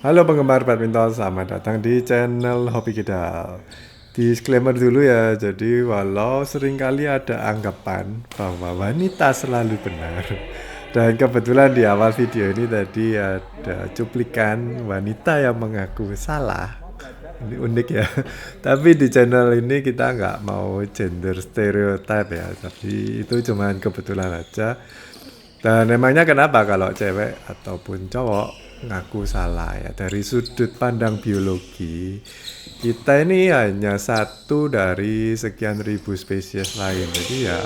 Halo penggemar badminton, selamat datang di channel Hobi Kidal. Disclaimer dulu ya, jadi walau seringkali ada anggapan bahwa wanita selalu benar, dan kebetulan di awal video ini tadi ada cuplikan wanita yang mengaku salah. Ini unik ya. Tapi di channel ini kita nggak mau gender stereotype ya, tapi itu cuman kebetulan aja. Dan emangnya kenapa kalau cewek ataupun cowok ngaku salah ya, dari sudut pandang biologi kita ini hanya satu dari sekian ribu spesies lain. Jadi ya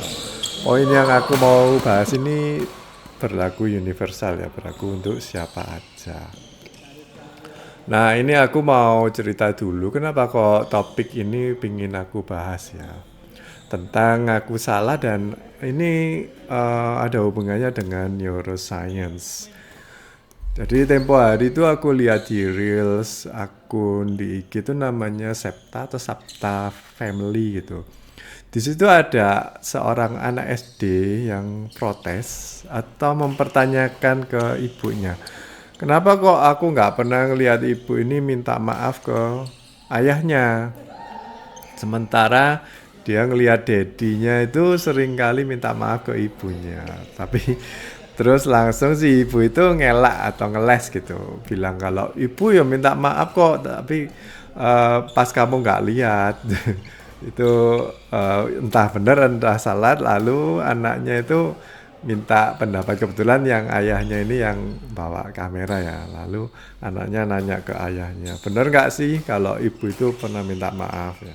poin yang aku mau bahas ini berlaku universal ya, berlaku untuk siapa aja. Nah ini aku mau cerita dulu kenapa kok topik ini pingin aku bahas ya, tentang ngaku salah, dan ini ada hubungannya dengan neuroscience. Jadi tempo hari itu aku lihat di reels akun di IG itu namanya Septa atau Sapta Family gitu. Di situ ada seorang anak SD yang protes atau mempertanyakan ke ibunya, kenapa kok aku nggak pernah ngelihat ibu ini minta maaf ke ayahnya, sementara dia ngelihat dedinya itu sering kali minta maaf ke ibunya. Tapi terus langsung si ibu itu ngelak atau ngeles gitu, bilang kalau ibu ya minta maaf kok, tapi pas kamu nggak lihat. Itu entah benar entah salah. Lalu anaknya itu minta pendapat, kebetulan yang ayahnya ini yang bawa kamera ya. Lalu anaknya nanya ke ayahnya, benar nggak sih kalau ibu itu pernah minta maaf ya.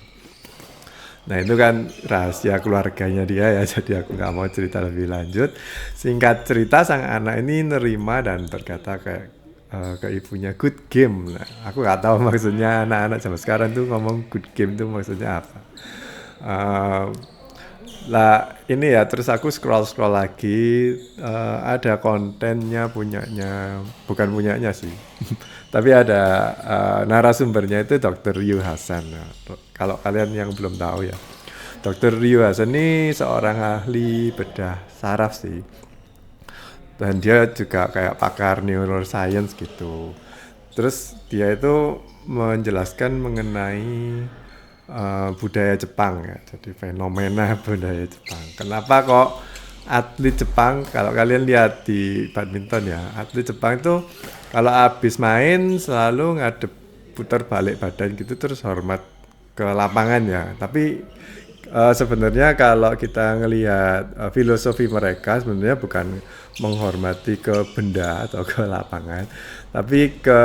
Nah itu kan rahasia keluarganya dia ya, jadi aku nggak mau cerita lebih lanjut. Singkat cerita, sang anak ini nerima dan berkata ke ibunya, good game. Nah, aku nggak tahu maksudnya anak-anak zaman sekarang tuh ngomong good game tuh maksudnya apa. Eh, Lah ini ya, terus aku scroll lagi, ada kontennya punyanya, bukan punyanya sih, tapi ada narasumbernya itu Dr. Ryu Hasan. Nah, kalau kalian yang belum tahu ya, Dr. Ryu Hasan ini seorang ahli bedah saraf sih, dan dia juga kayak pakar neuroscience gitu. Terus dia itu menjelaskan mengenai budaya Jepang ya, jadi fenomena budaya Jepang. Kenapa kok atlet Jepang, kalau kalian lihat di badminton ya, atlet Jepang itu kalau habis main selalu ngadep putar balik badan gitu, terus hormat ke lapangan ya. Tapi sebenarnya kalau kita ngelihat filosofi mereka sebenarnya bukan menghormati ke benda atau ke lapangan, tapi ke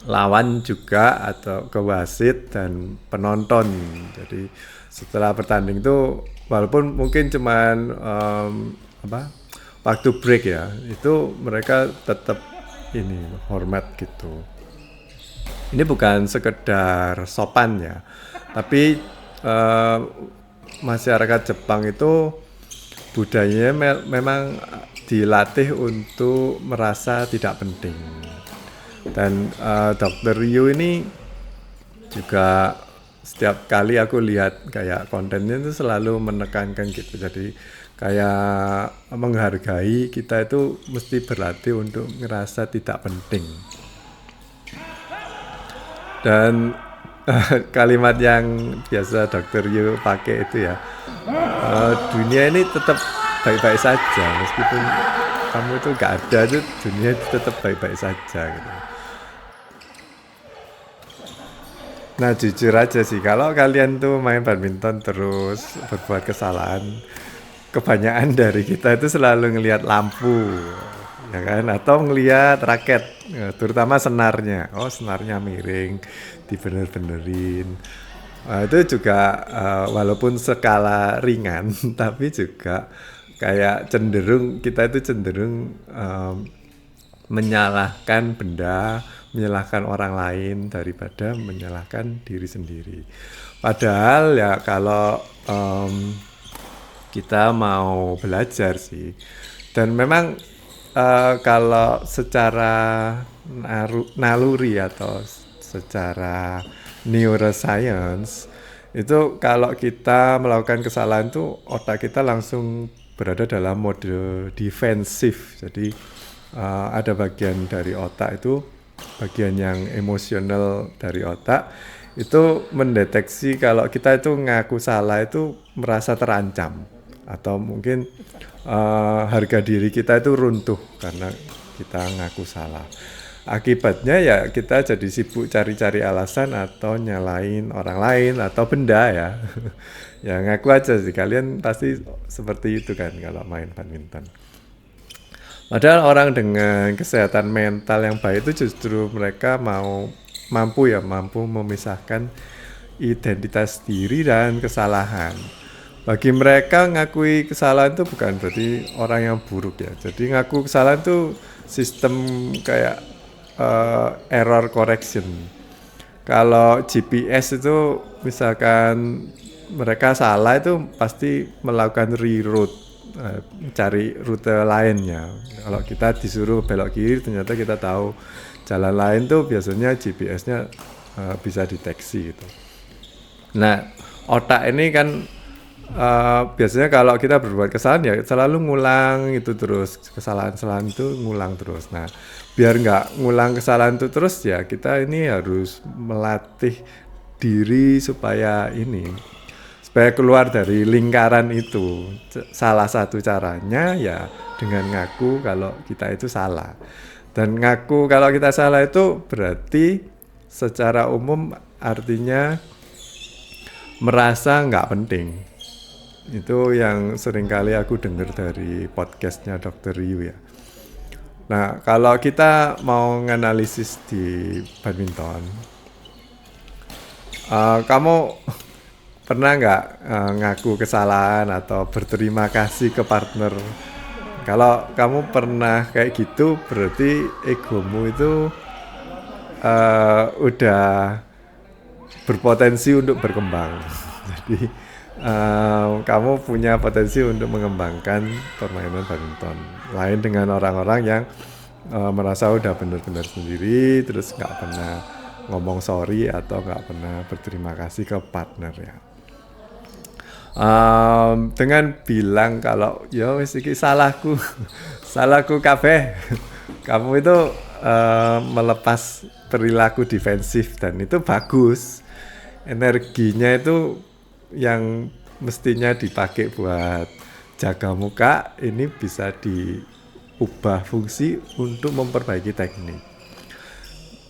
lawan juga atau ke wasit dan penonton. Jadi setelah bertanding itu walaupun mungkin cuman waktu break ya, itu mereka tetap ini hormat gitu. Ini bukan sekedar sopan ya, tapi eh, masyarakat Jepang itu budayanya memang dilatih untuk merasa tidak penting. Dan Dr. Ryu ini juga setiap kali aku lihat kayak kontennya itu selalu menekankan gitu. Jadi kayak menghargai kita itu mesti berlatih untuk ngerasa tidak penting. Dan kalimat yang biasa Dr. Yu pakai itu ya, dunia ini tetap baik-baik saja meskipun kamu itu gak ada, tuh dunia itu tetap baik-baik saja gitu. Nah jujur aja sih, kalau kalian tuh main badminton terus berbuat kesalahan, kebanyakan dari kita itu selalu ngelihat lampu, ya kan, atau ngelihat raket, ya, terutama senarnya. Oh senarnya miring, dibener-benerin. Itu juga walaupun skala ringan, tapi juga kayak cenderung kita itu cenderung menyalahkan benda, menyalahkan orang lain daripada menyalahkan diri sendiri. Padahal ya kalau kita mau belajar sih. Dan memang kalau secara naluri atau secara neuroscience itu kalau kita melakukan kesalahan tuh otak kita langsung berada dalam mode defensif. Jadi ada bagian dari otak itu, bagian yang emosional dari otak itu mendeteksi kalau kita itu ngaku salah itu merasa terancam atau mungkin harga diri kita itu runtuh karena kita ngaku salah. Akibatnya ya kita jadi sibuk cari-cari alasan atau nyalain orang lain atau benda ya. Ya ngaku aja sih, kalian pasti seperti itu kan kalau main badminton. Padahal orang dengan kesehatan mental yang baik itu justru mereka mampu memisahkan identitas diri dan kesalahan. Bagi mereka ngakui kesalahan itu bukan berarti orang yang buruk ya. Jadi ngaku kesalahan itu sistem kayak error correction. Kalau GPS itu misalkan mereka salah itu pasti melakukan reroute, cari rute lainnya. Kalau kita disuruh belok kiri ternyata kita tahu jalan lain tuh biasanya GPS-nya bisa deteksi gitu. Nah, otak ini kan biasanya kalau kita berbuat kesalahan ya selalu ngulang itu terus, kesalahan-kesalahan itu ngulang terus. Nah, biar nggak ngulang kesalahan itu terus ya kita ini harus melatih diri supaya keluar dari lingkaran itu. Salah satu caranya ya dengan ngaku kalau kita itu salah. Dan ngaku kalau kita salah itu berarti secara umum artinya merasa nggak penting. Itu yang seringkali aku dengar dari podcastnya Dr. Ryu ya. Nah, kalau kita mau nganalisis di badminton, kamu pernah nggak ngaku kesalahan atau berterima kasih ke partner? Kalau kamu pernah kayak gitu, berarti egomu itu udah berpotensi untuk berkembang. Jadi kamu punya potensi untuk mengembangkan permainan badminton. Lain dengan orang-orang yang merasa udah benar-benar sendiri, terus nggak pernah ngomong sorry atau nggak pernah berterima kasih ke partner ya. Dengan bilang kalau ya wis iki salahku kabeh, kamu itu melepas perilaku defensif dan itu bagus. Energinya itu yang mestinya dipakai buat jaga muka ini bisa diubah fungsi untuk memperbaiki teknik.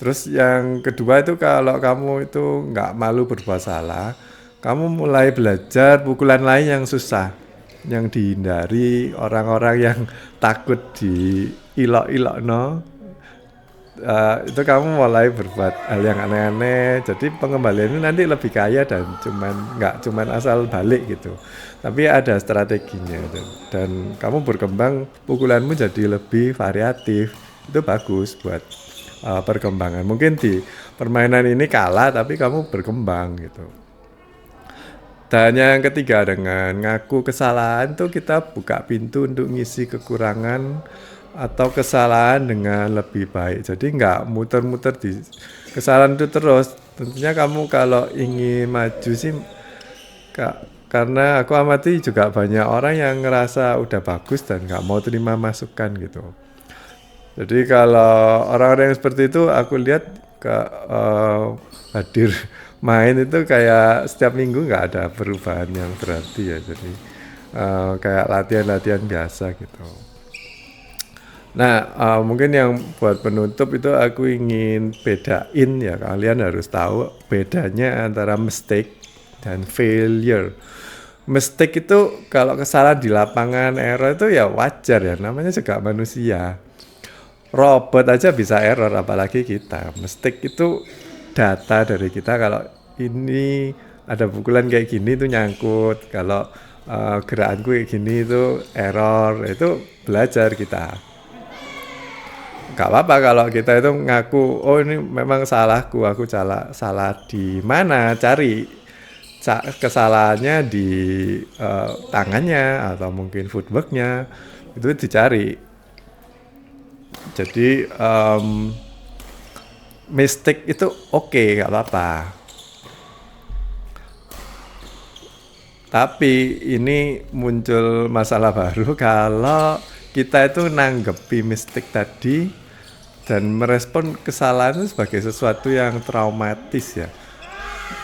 Terus yang kedua itu kalau kamu itu nggak malu berbuat salah, kamu mulai belajar pukulan lain yang susah, yang dihindari orang-orang yang takut diilok-ilok itu kamu mulai berbuat hal yang aneh-aneh. Jadi pengembalian ini nanti lebih kaya dan nggak cuman asal balik gitu, tapi ada strateginya dan kamu berkembang, pukulanmu jadi lebih variatif. Itu bagus buat perkembangan. Mungkin di permainan ini kalah tapi kamu berkembang gitu. Dan yang ketiga, dengan ngaku kesalahan tuh kita buka pintu untuk ngisi kekurangan atau kesalahan dengan lebih baik. Jadi nggak muter-muter di kesalahan itu terus. Tentunya kamu kalau ingin maju sih, karena aku amati juga banyak orang yang ngerasa udah bagus dan nggak mau terima masukan gitu. Jadi kalau orang-orang yang seperti itu aku lihat hadir main itu kayak setiap minggu nggak ada perubahan yang berarti ya. Jadi kayak latihan-latihan biasa gitu. Nah, mungkin yang buat penutup itu aku ingin bedain ya, kalian harus tahu bedanya antara mistake dan failure. Mistake itu kalau kesalahan di lapangan, error itu ya wajar ya, namanya juga manusia. Robot aja bisa error, apalagi kita. Mistake itu data dari kita, kalau ini ada pukulan kayak gini itu nyangkut, kalau gerakanku kayak gini itu error, itu belajar kita. Gak apa-apa kalau kita itu ngaku, oh ini memang salahku, aku salah di mana, cari kesalahannya di tangannya atau mungkin footworknya, itu dicari. Jadi mistake itu oke, nggak apa-apa. Tapi ini muncul masalah baru kalau kita itu nanggepi mistake tadi dan merespon kesalahan itu sebagai sesuatu yang traumatis ya.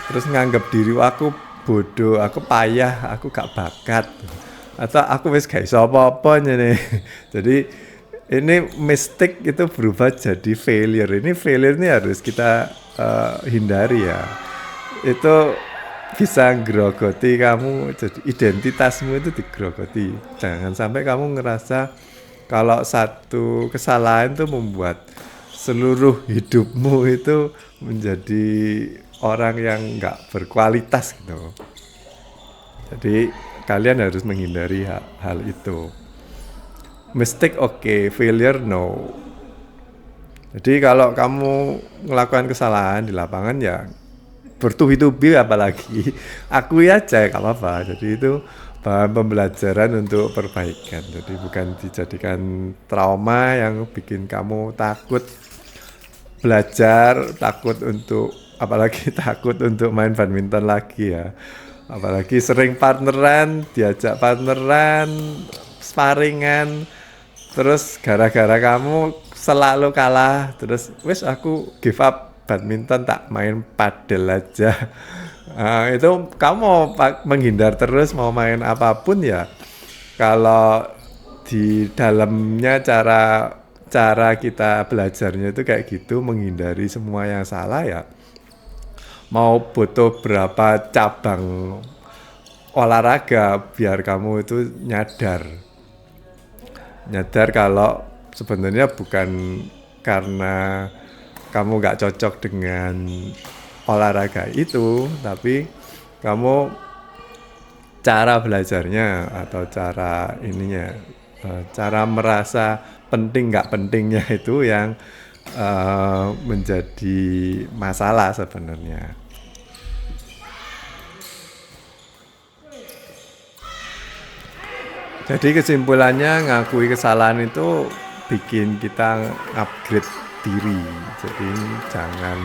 Terus nganggap diri aku bodoh, aku payah, aku gak bakat, atau aku wis gak iso apa-apa nih. Jadi ini mistake itu berubah jadi failure. Ini failure ini harus kita hindari ya. Itu bisa ngerogoti kamu, jadi identitasmu itu digerogoti. Jangan sampai kamu ngerasa kalau satu kesalahan itu membuat seluruh hidupmu itu menjadi orang yang nggak berkualitas gitu. Jadi kalian harus menghindari hal itu. Mistake oke, failure no. Jadi kalau kamu melakukan kesalahan di lapangan ya bertubi-tubi, apalagi akui aja gak apa-apa. Jadi itu bahan pembelajaran untuk perbaikan. Jadi bukan dijadikan trauma yang bikin kamu takut belajar, takut untuk, apalagi takut untuk main badminton lagi ya. Apalagi sering diajak partneran, sparingan, terus gara-gara kamu selalu kalah, terus wis aku give up badminton, tak main padel aja. Nah, itu kamu mau menghindar terus, mau main apapun ya, kalau di dalamnya cara kita belajarnya itu kayak gitu, menghindari semua yang salah ya, mau butuh berapa cabang olahraga biar kamu itu nyadar kalau sebenarnya bukan karena kamu nggak cocok dengan olahraga itu, tapi kamu cara belajarnya atau cara ininya, cara merasa penting nggak pentingnya itu yang menjadi masalah sebenarnya. Jadi kesimpulannya, ngakui kesalahan itu bikin kita upgrade diri. Jadi jangan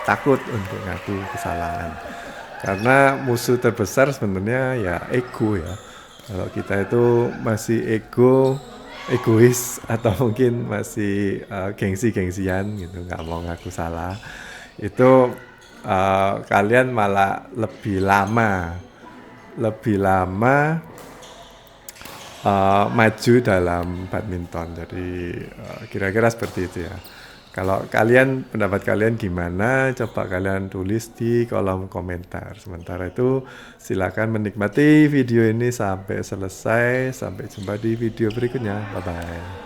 takut untuk ngaku kesalahan, karena musuh terbesar sebenarnya ya ego ya. Kalau kita itu masih egois atau mungkin masih gengsi-gengsian gitu, nggak mau ngaku salah, itu kalian malah lebih lama maju dalam badminton. Jadi kira-kira seperti itu ya. Kalau pendapat kalian gimana? Coba kalian tulis di kolom komentar. Sementara itu silakan menikmati video ini sampai selesai. Sampai jumpa di video berikutnya. Bye-bye.